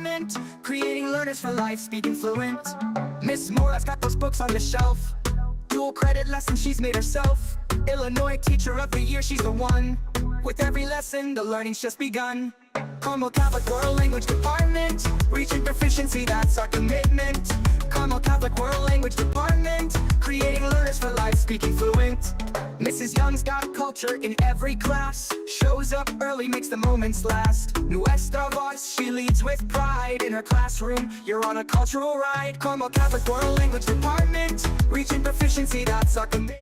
department, creating learners for life, speaking fluent. Miss Mora's got those books on the shelf, dual credit lessons she's made herself. Illinois Teacher of the Year, she's the one. With every lesson, the learning's just begun. Carmel Catholic World Language Department, reaching proficiency, that's our commitment. Carmel Catholic World Language Department, creating learners for life, speaking fluent. Mrs. Young's got culture in every class, shows up early, makes the moments last. Nuestra voz, she leads with pride in her classroom, you're on a cultural ride. Carmel Catholic World Language Department, reaching proficiency, that's our commitment.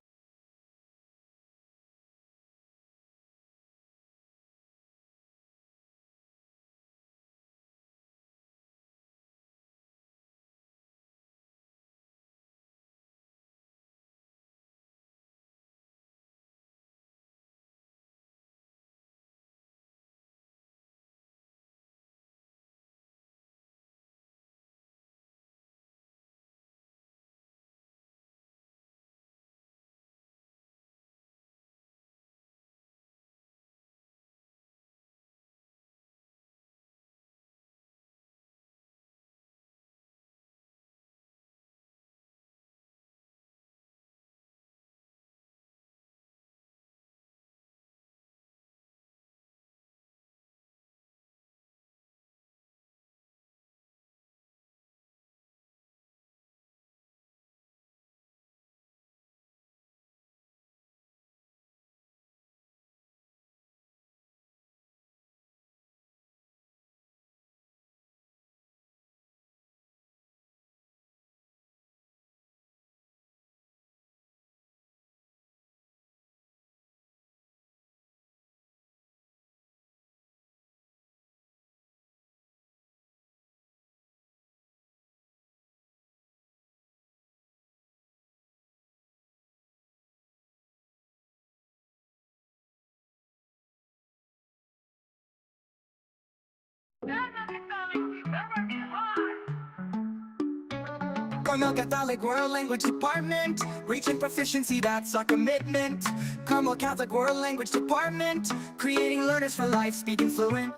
Carmel Catholic World Language Department, reaching proficiency, that's our commitment. Carmel Catholic World Language Department, creating learners for life, speaking fluent.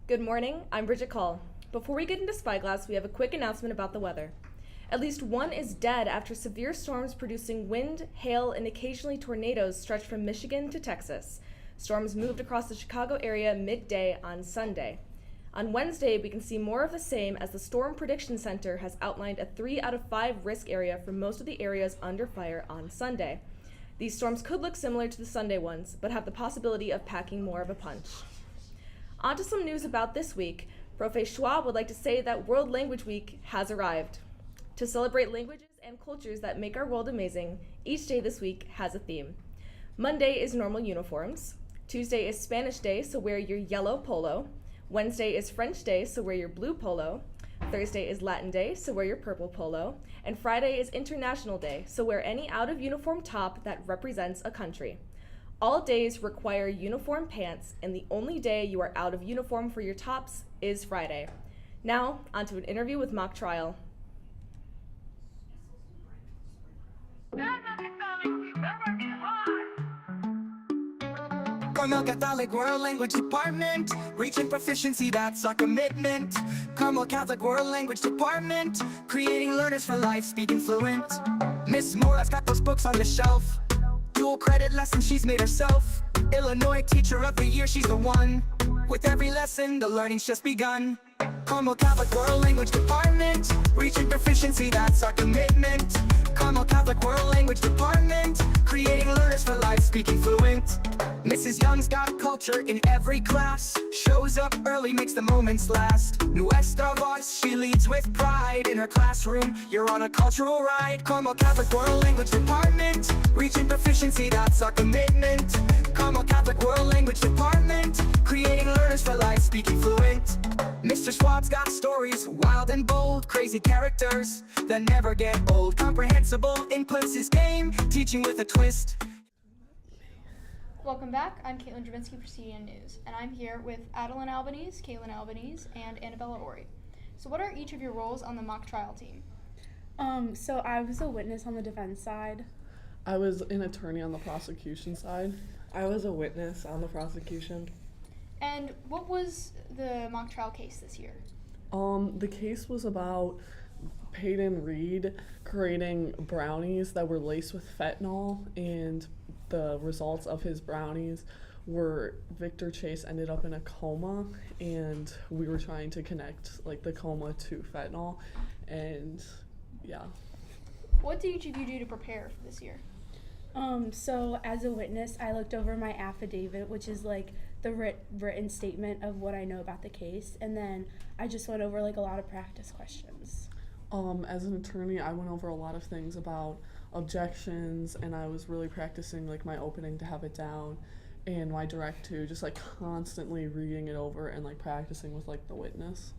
Good morning, I'm Bridget Call. Before we get into Spyglass, we have a quick announcement about the weather. At least one is dead after severe storms producing wind, hail, and occasionally tornadoes stretched from Michigan to Texas. Storms moved across the Chicago area midday on Sunday. On Wednesday, we can see more of the same as the Storm Prediction Center has outlined a 3 out of 5 risk area for most of the areas under fire on Sunday. These storms could look similar to the Sunday ones, but have the possibility of packing more of a punch. On to some news about this week. Prof. Schwab would like to say that World Language Week has arrived. To celebrate languages and cultures that make our world amazing, each day this week has a theme. Monday is normal uniforms. Tuesday is Spanish Day, so wear your yellow polo. Wednesday is French Day, so wear your blue polo. Thursday is Latin Day, so wear your purple polo. And Friday is International Day, so wear any out-of-uniform top that represents a country. All days require uniform pants, and the only day you are out of uniform for your tops is Friday. Now, onto an interview with Mock Trial. Carmel Catholic World Language Department, reaching proficiency, that's our commitment. Carmel Catholic World Language Department, creating learners for life, speaking fluent. Miss Mora's got those books on the shelf, dual credit lessons she's made herself. Illinois Teacher of the Year, she's the one. With every lesson, the learning's just begun. Carmel Catholic World Language Department, reaching proficiency, that's our commitment. Carmel Catholic World Language Department, creating learners for life, speaking fluent. Mrs. Young's got culture in every class, shows up early, makes the moments last. Nuestra voz, she leads with pride in her classroom, you're on a cultural ride. Carmel Catholic World Language Department, reaching proficiency, that's our commitment. Carmel Catholic World Language Department, creating learners for life, speaking fluent. Mr. Schwab's got stories, wild and bold, crazy characters that never get old. Comprehensible inputs his game, teaching with a twist. Welcome back. I'm Caitlin Dravinsky for CDN News, and I'm here with Adeline Albanese, Caitlin Albanese, and Annabella Ori. So what are each of your roles on the mock trial team? So I was a witness on the defense side. I was an attorney on the prosecution side. I was a witness on the prosecution. And what was the mock trial case this year? The case was about Peyton Reed creating brownies that were laced with fentanyl, and the results of his brownies were Victor Chase ended up in a coma, and we were trying to connect like the coma to fentanyl, and yeah. What did each of you do to prepare for this year? So as a witness, I looked over my affidavit, which is like the written statement of what I know about the case, and then I just went over like a lot of practice questions. As an attorney, I went over a lot of things about objections, and I was really practicing like my opening to have it down, and my direct to, just like constantly reading it over and like practicing with like the witness.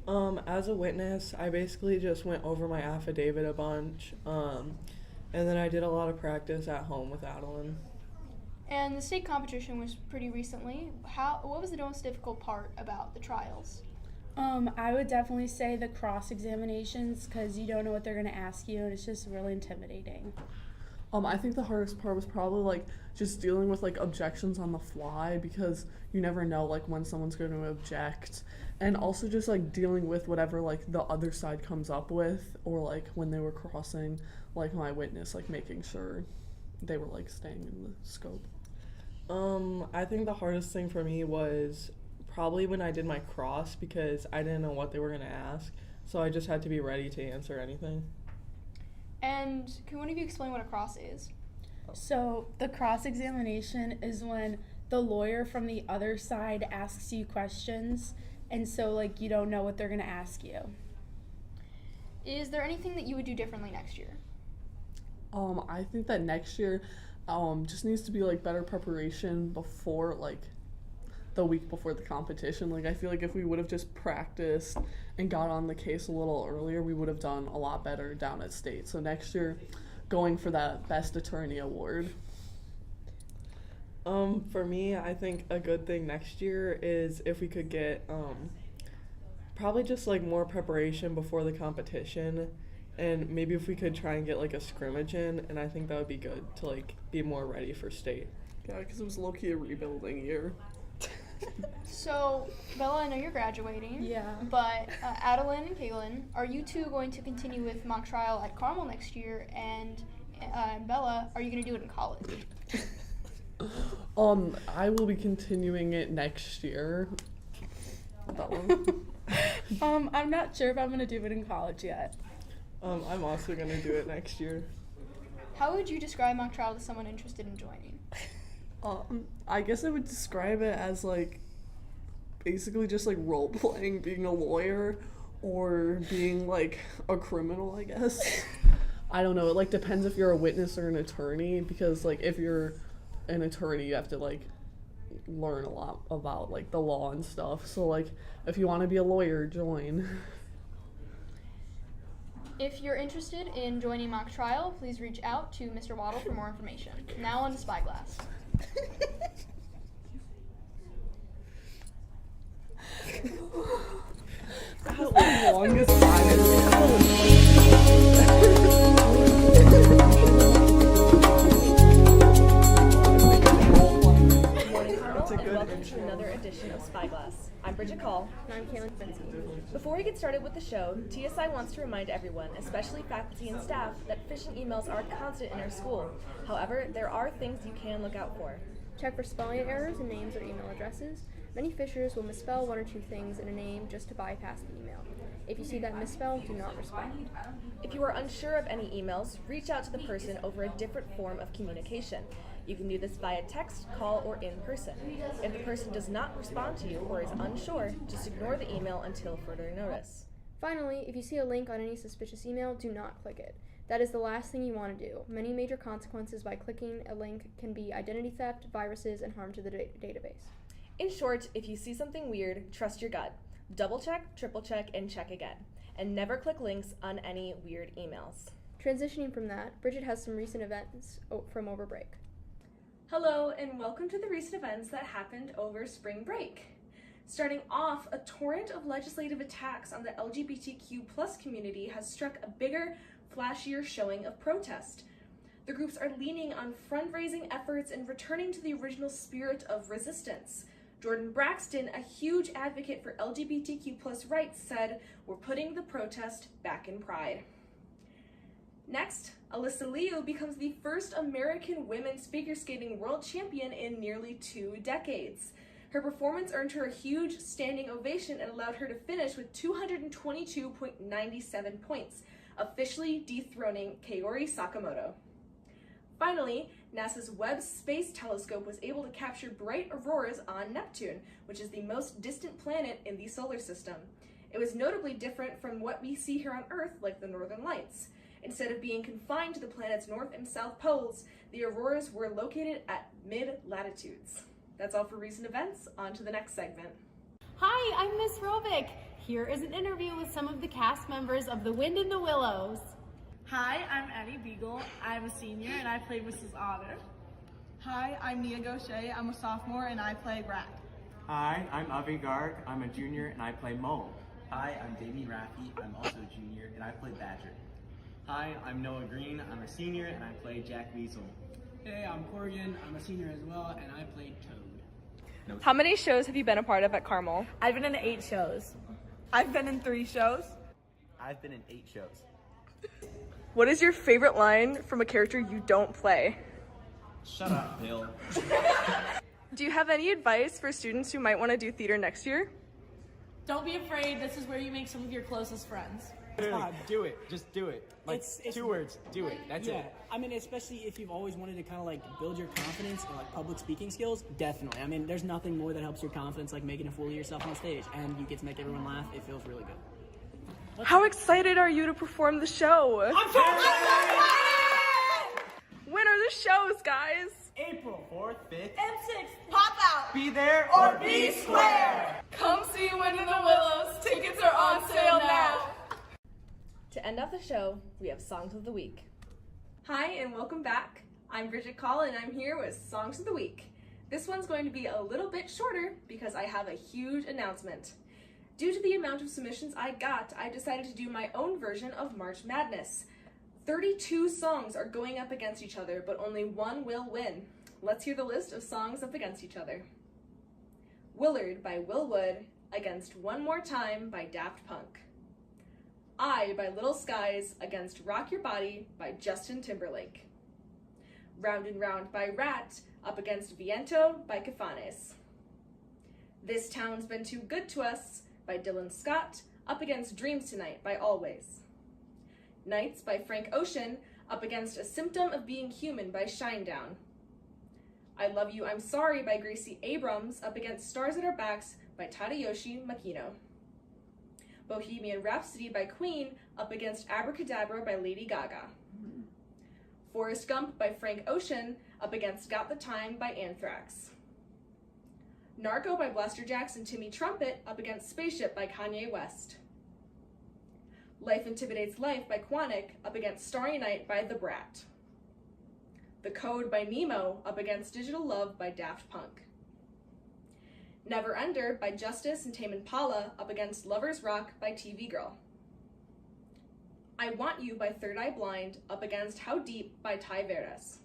As a witness, I basically just went over my affidavit a bunch, and then I did a lot of practice at home with Adeline. And the state competition was pretty recently. What was the most difficult part about the trials? I would definitely say the cross-examinations, because you don't know what they're going to ask you, and it's just really intimidating. I think the hardest part was probably like just dealing with like objections on the fly, because you never know like when someone's going to object, and also just like dealing with whatever like the other side comes up with, or like when they were crossing like my witness, like making sure they were like staying in the scope. I think the hardest thing for me was probably when I did my cross, because I didn't know what they were going to ask, so I just had to be ready to answer anything. And can one of you explain what a cross is? So the cross-examination is when the lawyer from the other side asks you questions, and so like you don't know what they're going to ask you. Is there anything that you would do differently next year? I think that next year just needs to be like better preparation before like the week before the competition. Like I feel like if we would have just practiced and got on the case a little earlier, we would have done a lot better down at state. So next year, going for that best attorney award. For me, I think a good thing next year is if we could get probably just like more preparation before the competition, and maybe if we could try and get like a scrimmage in, and I think that would be good to like be more ready for state. Yeah, because it was low-key a rebuilding year. So, Bella, I know you're graduating. Yeah. But Adeline and Kaylin, are you two going to continue with mock trial at Carmel next year? And Bella, are you going to do it in college? I will be continuing it next year. Bella. I'm not sure if I'm going to do it in college yet. I'm also going to do it next year. How would you describe mock trial to someone interested in joining? I guess I would describe it as like basically just like role playing being a lawyer or being like a criminal, I guess. I don't know, it like depends if you're a witness or an attorney, because like if you're an attorney you have to like learn a lot about like the law and stuff. So like if you want to be a lawyer, join. If you're interested in joining mock trial, please reach out to Mr. Waddle for more information. Now on to Spyglass. The longest Good morning, Colonel, and welcome to another edition of Spyglass. I'm Bridget Call. And I'm Kaylin Finsky. Before we get started with the show, TSI wants to remind everyone, especially faculty and staff, that phishing emails are constant in our school. However, there are things you can look out for. Check for spelling errors in names or email addresses. Many phishers will misspell one or two things in a name just to bypass the email. If you see that misspell, do not respond. If you are unsure of any emails, reach out to the person over a different form of communication. You can do this via text, call, or in person. If the person does not respond to you or is unsure, just ignore the email until further notice. Finally, if you see a link on any suspicious email, do not click it. That is the last thing you want to do. Many major consequences by clicking a link can be identity theft, viruses, and harm to the database. In short, if you see something weird, trust your gut. Double check, triple check, and check again. And never click links on any weird emails. Transitioning from that, Bridget has some recent events from over break. Hello, and welcome to the recent events that happened over spring break. Starting off, a torrent of legislative attacks on the LGBTQ+ community has struck a bigger, flashier showing of protest. The groups are leaning on fundraising efforts and returning to the original spirit of resistance. Jordan Braxton, a huge advocate for LGBTQ+ rights, said, "We're putting the protest back in Pride." Next, Alyssa Liu becomes the first American women's figure skating world champion in nearly 2 decades. Her performance earned her a huge standing ovation and allowed her to finish with 222.97 points, officially dethroning Kaori Sakamoto. Finally, NASA's Webb Space Telescope was able to capture bright auroras on Neptune, which is the most distant planet in the solar system. It was notably different from what we see here on Earth, like the Northern Lights. Instead of being confined to the planet's north and south poles, the auroras were located at mid-latitudes. That's all for recent events. On to the next segment. Hi, I'm Miss Rovick. Here is an interview with some of the cast members of The Wind in the Willows. Hi, I'm Addie Beagle. I'm a senior and I play Mrs. Otter. Hi, I'm Nia Gaucher. I'm a sophomore and I play Rack. Hi, I'm Avi Garg. I'm a junior and I play Mole. Hi, I'm Damien Raffi. I'm also a junior and I play Badger. Hi, I'm Noah Green. I'm a senior and I play Jack Weasel. Hey, I'm Corrigan. I'm a senior as well and I play Toad. How many shows have you been a part of at Carmel? I've been in 8 shows. I've been in 3 shows. I've been in 8 shows. What is your favorite line from a character you don't play? Shut up, Bill. Do you have any advice for students who might want to do theater next year? Don't be afraid. This is where you make some of your closest friends. Do it. Just do it. Like it's 2 words. Do it. That's it. I mean, especially if you've always wanted to kind of like build your confidence and like public speaking skills, definitely. I mean, there's nothing more that helps your confidence like making a fool of yourself on stage, and you get to make everyone laugh. It feels really good. How excited are you to perform the show? I'm so excited! When are the shows, guys? April 4th, 5th, and 6th, pop out! be there Or be square! Come see Wind in the Willows. Tickets are on sale now. To end off the show, we have Songs of the Week. Hi, and welcome back. I'm Bridget Call, and I'm here with Songs of the Week. This one's going to be a little bit shorter because I have a huge announcement. Due to the amount of submissions I got, I decided to do my own version of March Madness. 32 songs are going up against each other, but only one will win. Let's hear the list of songs up against each other. Willard by Will Wood against One More Time by Daft Punk. I by Little Skies against Rock Your Body by Justin Timberlake. Round and Round by Rat up against Viento by Cafanes. This Town's Been Too Good to Us by Dylan Scott up against Dreams Tonight by Always. Nights by Frank Ocean up against A Symptom of Being Human by Shinedown. I Love You, I'm Sorry by Gracie Abrams up against Stars at Our Backs by Tadayoshi Makino. Bohemian Rhapsody by Queen up against Abracadabra by Lady Gaga. Forrest Gump by Frank Ocean up against Got the Time by Anthrax. Narco by Blaster Jax and Timmy Trumpet up against Spaceship by Kanye West. Life Intimidates Life by Quanic up against Starry Night by The Brat. The Code by Nemo up against Digital Love by Daft Punk. Never Under by Justice and Tame Impala up against Lovers Rock by TV Girl. I Want You by Third Eye Blind up against How Deep by Ty Verdes.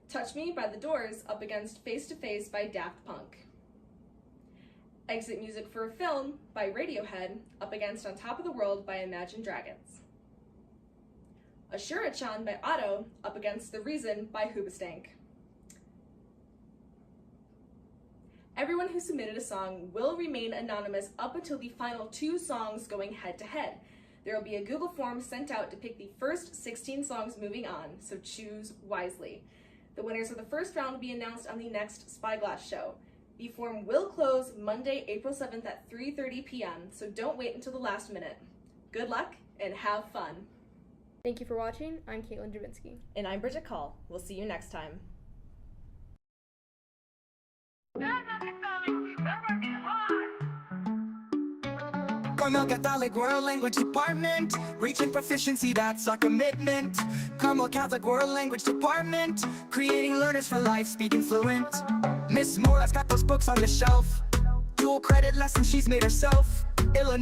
Touch Me by The Doors up against Face to Face by Daft Punk. Exit Music for a Film by Radiohead up against On Top of the World by Imagine Dragons. Ashura-chan by Otto up against The Reason by Hoobastank. Everyone who submitted a song will remain anonymous up until the final 2 songs going head-to-head. There will be a Google form sent out to pick the first 16 songs moving on, so choose wisely. The winners of the first round will be announced on the next Spyglass show. The form will close Monday, April 7th at 3:30 p.m., so don't wait until the last minute. Good luck and have fun. Thank you for watching. I'm Caitlin Javinsky. And I'm Bridget Call. We'll see you next time. Carmel Catholic World Language Department, reaching proficiency, that's our commitment. Carmel Catholic World Language Department, creating learners for life, speaking fluent. Miss Mora's got those books on the shelf, dual credit lessons she's made herself. Illinois